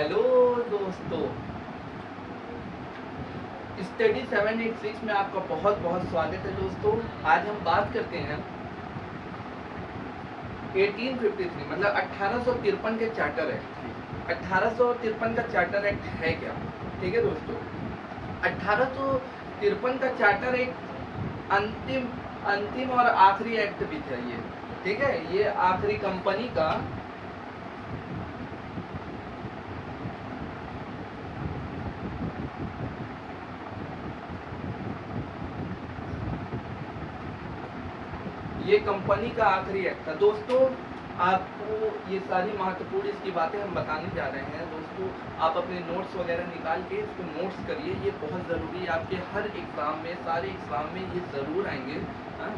Hello दोस्तों, study 786 में आपका बहुत बहुत स्वागत है दोस्तों। आज हम बात करते हैं 1853 मतलब 1853 के चार्टर एक्ट। 1853 का चार्टर एक्ट है क्या? ठीक है दोस्तों, 1853 का चार्टर एक अंतिम और आखिरी एक्ट भी था ये। ठीक है, ये आखिरी कंपनी का आखिरी एक्ट था दोस्तों। आपको ये सारी महत्वपूर्ण इसकी बातें हम बताने जा रहे हैं दोस्तों। आप अपने नोट्स वगैरह निकाल के इसको नोट्स करिए, ये बहुत ज़रूरी है आपके हर एग्ज़ाम में, सारे एग्ज़ाम में ये ज़रूर आएंगे। हाँ,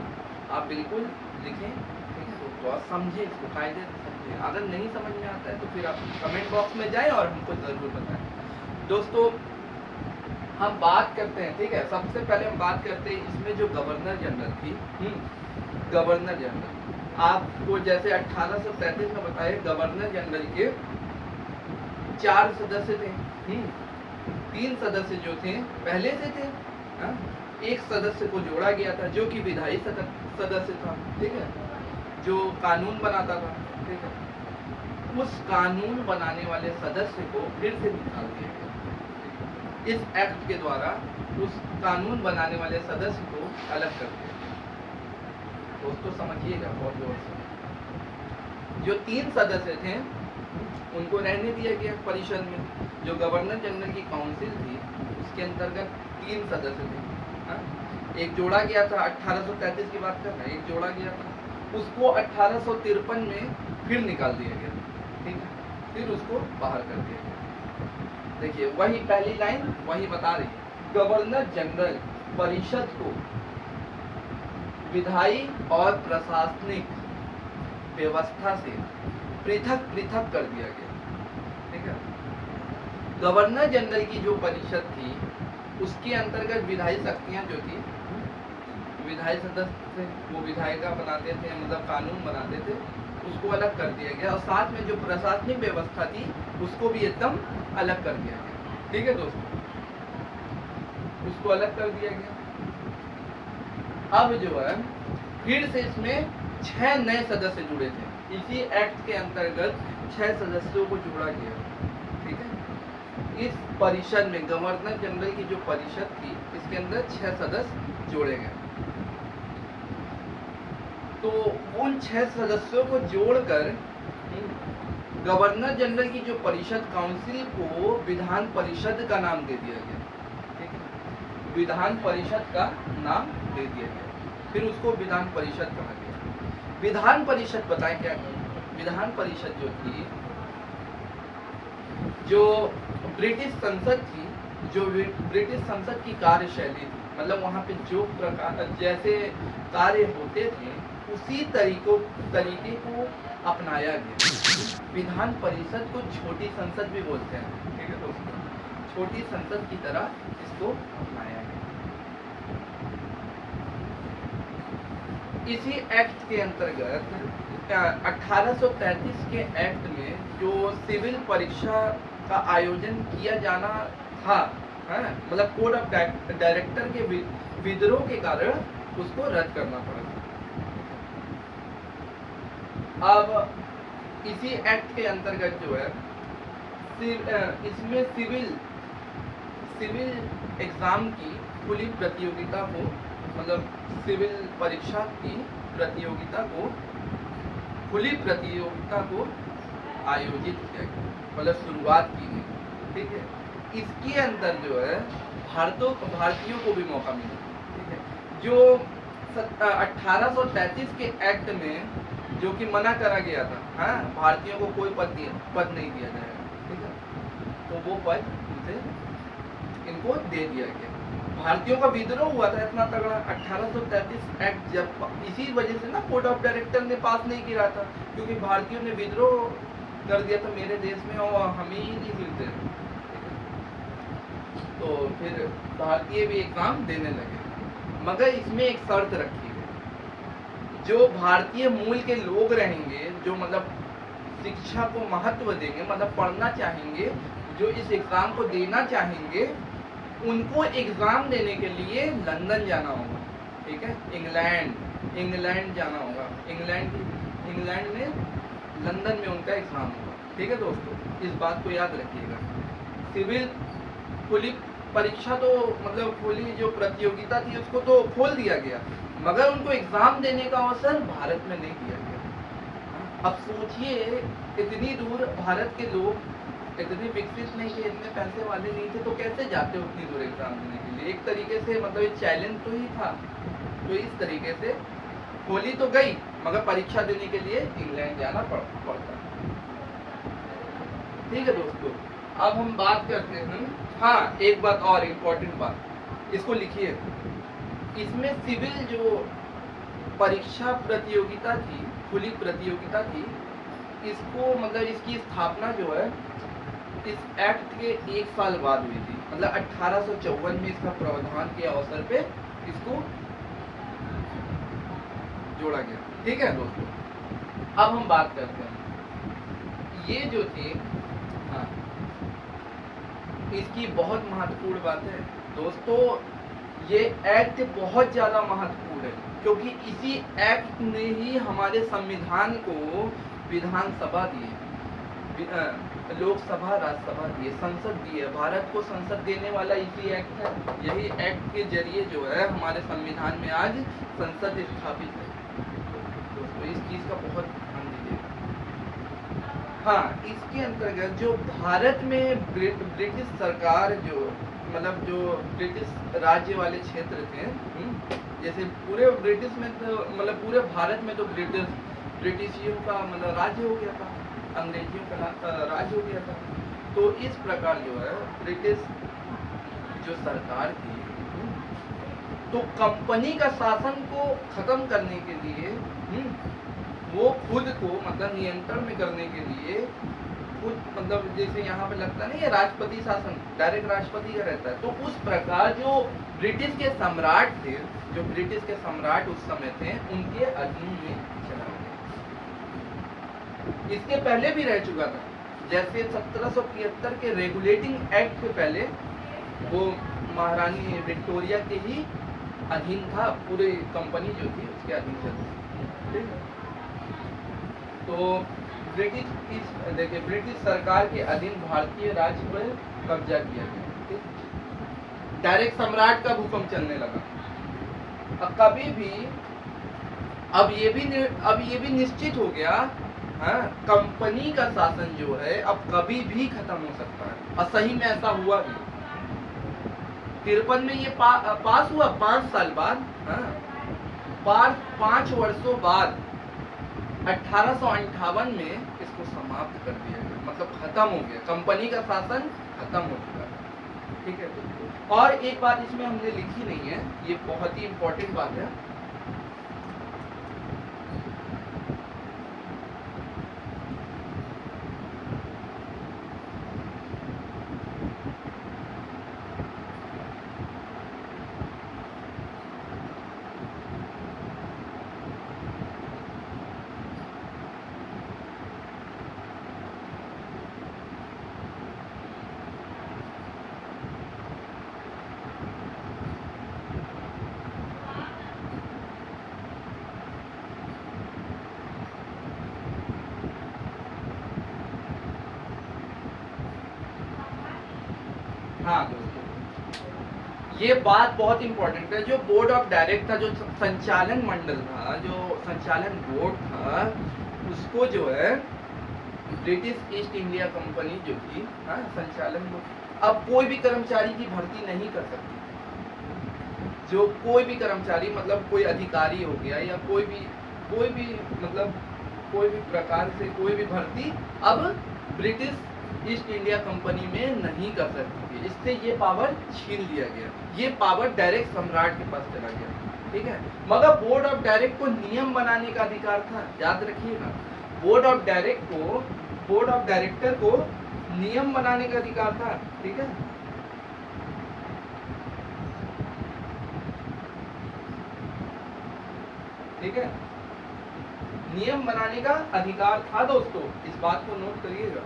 आप बिल्कुल लिखें, ठीक है दोस्तों, आप समझें इसको, कायदे से समझें। अगर नहीं समझ में आता है तो फिर आप कमेंट बॉक्स में जाएँ और हमको ज़रूर बताएँ दोस्तों। हम बात करते हैं, ठीक है, सबसे पहले हम बात करते हैं इसमें जो गवर्नर जनरल थी। गवर्नर जनरल आपको जैसे 1833 में बताया, गवर्नर जनरल के 4 सदस्य थे। 3 सदस्य जो थे पहले से थे। एक सदस्य को जोड़ा गया था जो कि विधायी सदस्य था, ठीक है, जो कानून बनाता था। ठीक है, उस कानून बनाने वाले सदस्य को फिर से निकाल दिया गया। इस एक्ट के द्वारा उस कानून बनाने वाले सदस्य को अलग कर दिया दोस्तों। समझिएगा बहुत जोर से। जो 3 सदस्य थे उनको रहने दिया गया परिषद में। जो गवर्नर जनरल की काउंसिल थी उसके अंतर्गत 3 सदस्य थे। एक जोड़ा गया था, 1833 की बात कर रहे हैं, एक जोड़ा गया था, उसको 1853 में फिर निकाल दिया गया। ठीक है, फिर उसको बाहर कर दिया गया। देखिए वही पहली लाइन वही बता रही है, गवर्नर जनरल परिषद को विधायी और प्रशासनिक व्यवस्था से पृथक कर दिया गया। ठीक है, गवर्नर जनरल की जो परिषद थी उसके अंतर्गत विधायी शक्तियां जो थी, विधायी सदस्य थे, वो विधायिका बनाते थे, मतलब कानून बनाते थे, उसको अलग कर दिया गया। और साथ में जो प्रशासनिक व्यवस्था थी उसको भी एकदम अलग कर दिया गया। ठीक है दोस्तों, उसको अलग कर दिया गया। अब जो है फिर से इसमें 6 नए सदस्य जुड़े थे। इसी एक्ट के अंतर्गत 6 सदस्यों को जोड़ा गया। ठीक है, इस परिषद में गवर्नर जनरल की जो परिषद थी इसके अंदर 6 सदस्य जोड़े गए। तो उन 6 सदस्यों को जोड़कर गवर्नर जनरल की जो परिषद काउंसिल को विधान परिषद का नाम दे दिया गया। ठीक है, विधान परिषद का नाम दे दिया गया। फिर उसको विधान परिषद कहा गया। विधान परिषद बताएं क्या है? विधान परिषद जो थी, जो ब्रिटिश संसद थी, जो ब्रिटिश संसद की कार्यशैली थी, मतलब वहाँ पे जो प्रकार जैसे कार्य होते थे उसी तरीके को अपनाया गया। विधान परिषद को छोटी संसद भी बोलते हैं। ठीक है दोस्तों, छोटी संसद की तरह इसको अपनाया गया। इसी एक्ट के अंतर्गत 1833 के एक्ट में जो सिविल परीक्षा का आयोजन किया जाना था, मतलब कोड ऑफ डायरेक्टर के विद्रोह के कारण उसको रद्द करना पड़ा। अब इसी एक्ट के अंतर्गत जो है इसमें सिविल एग्जाम की खुली प्रतियोगिता को, मतलब सिविल परीक्षा की खुली प्रतियोगिता को आयोजित किया गया, मतलब शुरुआत की गई। ठीक है, इसके अंदर जो है भारतीयों को भी मौका मिला। ठीक है, जो 1833 के एक्ट में जो कि मना करा गया था, भारतीयों को कोई पद नहीं दिया जाएगा। ठीक है, तो वो पद इनको दे दिया गया। भारतीयों का विद्रोह हुआ था इतना तगड़ा 1833 एक्ट, जब इसी वजह से ना कोड ऑफ डायरेक्टर ने पास नहीं किया था, क्योंकि भारतीयों ने विद्रोह कर दिया था मेरे देश में और हमें ही नहीं मिलते। तो फिर भारतीय भी एग्जाम देने लगे, मगर इसमें एक शर्त रखी गई, जो भारतीय मूल के लोग रहेंगे, जो मतलब शिक्षा को महत्व देंगे, मतलब पढ़ना चाहेंगे, जो इस एग्ज़ाम को देना चाहेंगे, उनको एग्ज़ाम देने के लिए लंदन जाना होगा, ठीक है, इंग्लैंड जाना होगा, इंग्लैंड में लंदन में उनका एग्ज़ाम होगा, ठीक है दोस्तों, इस बात को याद रखिएगा। सिविल खुली परीक्षा तो मतलब खुली जो प्रतियोगिता थी उसको तो खोल दिया गया, मगर उनको एग्ज़ाम देने का अवसर भारत में नहीं दिया गया। अब सोचिए, इतनी दूर भारत के लोग इतने विकसित नहीं थे, इतने पैसे वाले नहीं थे, तो कैसे जाते उतनी दूर एग्ज़ाम देने के लिए। एक तरीके से मतलब एक चैलेंज तो ही था, तो इस तरीके से खोली तो गई, मगर परीक्षा देने के लिए इंग्लैंड जाना पड़ता। ठीक है दोस्तों, अब हम बात करते हैं, हाँ एक बात और इम्पोर्टेंट बात, इसको लिखिए, इसमें सिविल जो परीक्षा प्रतियोगिता थी, खुली प्रतियोगिता थी, इसको मतलब इसकी स्थापना जो है इस एक्ट के 1 साल बाद हुई थी, मतलब 1854 में इसका प्रावधान के अवसर पे इसको जोड़ा गया। ठीक है दोस्तों, अब हम बात करते हैं, ये जो थी, हाँ इसकी बहुत महत्वपूर्ण बात है दोस्तों, ये एक्ट बहुत ज़्यादा महत्वपूर्ण है, क्योंकि इसी एक्ट ने ही हमारे संविधान को विधानसभा दी, लोकसभा, राज्यसभा दिए, संसद दिए, भारत को संसद देने वाला इसी एक्ट है। यही एक्ट के जरिए जो है हमारे संविधान में आज संसद स्थापित है दोस्तों, इस चीज़ का बहुत ध्यान दीजिए। हाँ, इसके अंतर्गत जो भारत में ब्रिटिश सरकार जो मतलब जो ब्रिटिश राज्य वाले क्षेत्र थे, जैसे पूरे ब्रिटिश में तो मतलब पूरे भारत में तो ब्रिटिशियों का मतलब राज्य हो गया था, अंग्रेजियों का राज हो गया था, तो इस प्रकार जो है ब्रिटिश जो सरकार थी, तो कंपनी का शासन को खत्म करने के लिए वो खुद को मतलब नियंत्रण में करने के लिए खुद मतलब जैसे यहाँ पे लगता नहीं है राष्ट्रपति शासन, डायरेक्ट राष्ट्रपति का रहता है, तो उस प्रकार जो ब्रिटिश के सम्राट थे, जो ब्रिटिश के सम्राट उस समय थे, उनके अधीन में चला गया। इसके पहले भी रह चुका था, जैसे 1773 के रेगुलेटिंग एक्ट के पहले वो महारानी विक्टोरिया के ही अधीन था, पूरी कंपनी जो थी उसके अधीन थी। तो देखिए ब्रिटिश सरकार के अधीन भारतीय राज्य पर कब्जा किया गया, डायरेक्ट सम्राट का भूकंप चलने लगा। अब कभी भी अब ये भी निश्चित हो गया, हाँ, कंपनी का शासन जो है अब कभी भी खत्म हो सकता है, और सही में ऐसा हुआ भी। 53 में ये पास हुआ, 5 साल बाद, हाँ, 5 वर्षों बाद 1858 में इसको समाप्त कर दिया गया, मतलब खत्म हो गया, कंपनी का शासन खत्म हो चुका है। ठीक है, और एक बात इसमें हमने लिखी नहीं है, ये बहुत ही इंपॉर्टेंट बात है, हाँ दोस्तों, ये बात बहुत इंपॉर्टेंट है। जो बोर्ड ऑफ डायरेक्ट था, जो संचालन मंडल था, जो संचालन बोर्ड था, उसको जो है ब्रिटिश ईस्ट इंडिया कंपनी जो थी, हाँ, संचालन बोर्ड अब कोई भी कर्मचारी की भर्ती नहीं कर सकती। जो कोई भी कर्मचारी मतलब कोई अधिकारी हो गया या कोई भी मतलब कोई भी प्रकार से कोई भी भर्ती अब ब्रिटिश ईस्ट इंडिया कंपनी में नहीं कर सकती थी। इससे ये पावर छीन लिया गया, ये पावर डायरेक्ट सम्राट के पास चला गया। ठीक है, मगर बोर्ड ऑफ डायरेक्ट को नियम बनाने का अधिकार था, याद रखिएगा। बोर्ड ऑफ डायरेक्टर को नियम बनाने का अधिकार था। ठीक है, ठीक है, नियम बनाने का अधिकार था दोस्तों, इस बात को नोट करिएगा।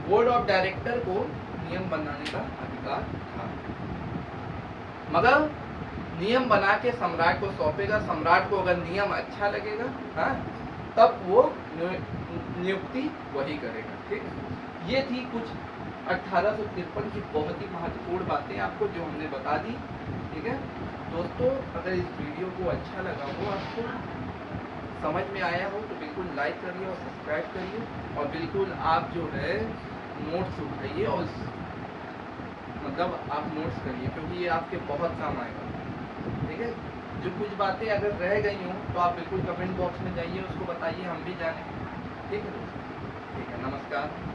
बोर्ड ऑफ डायरेक्टर को नियम बनाने का अधिकार था, मगर नियम बना के सम्राट को सौंपेगा। सम्राट को अगर नियम अच्छा लगेगा, हाँ, तब वो नियुक्ति वही करेगा। ठीक है, ये थी कुछ 1853 की बहुत ही महत्वपूर्ण बातें आपको जो हमने बता दी। ठीक है दोस्तों, अगर इस वीडियो को अच्छा लगा हो, आपको समझ में आया हो, तो बिल्कुल लाइक करिए और सब्सक्राइब करिए, और बिल्कुल आप जो है नोट्स उठाइए और मतलब आप नोट्स करिए, क्योंकि ये आपके बहुत काम आएगा। ठीक है, जो कुछ बातें अगर रह गई हों तो आप बिल्कुल कमेंट बॉक्स में जाइए, उसको बताइए, हम भी जाने। ठीक है, नमस्कार।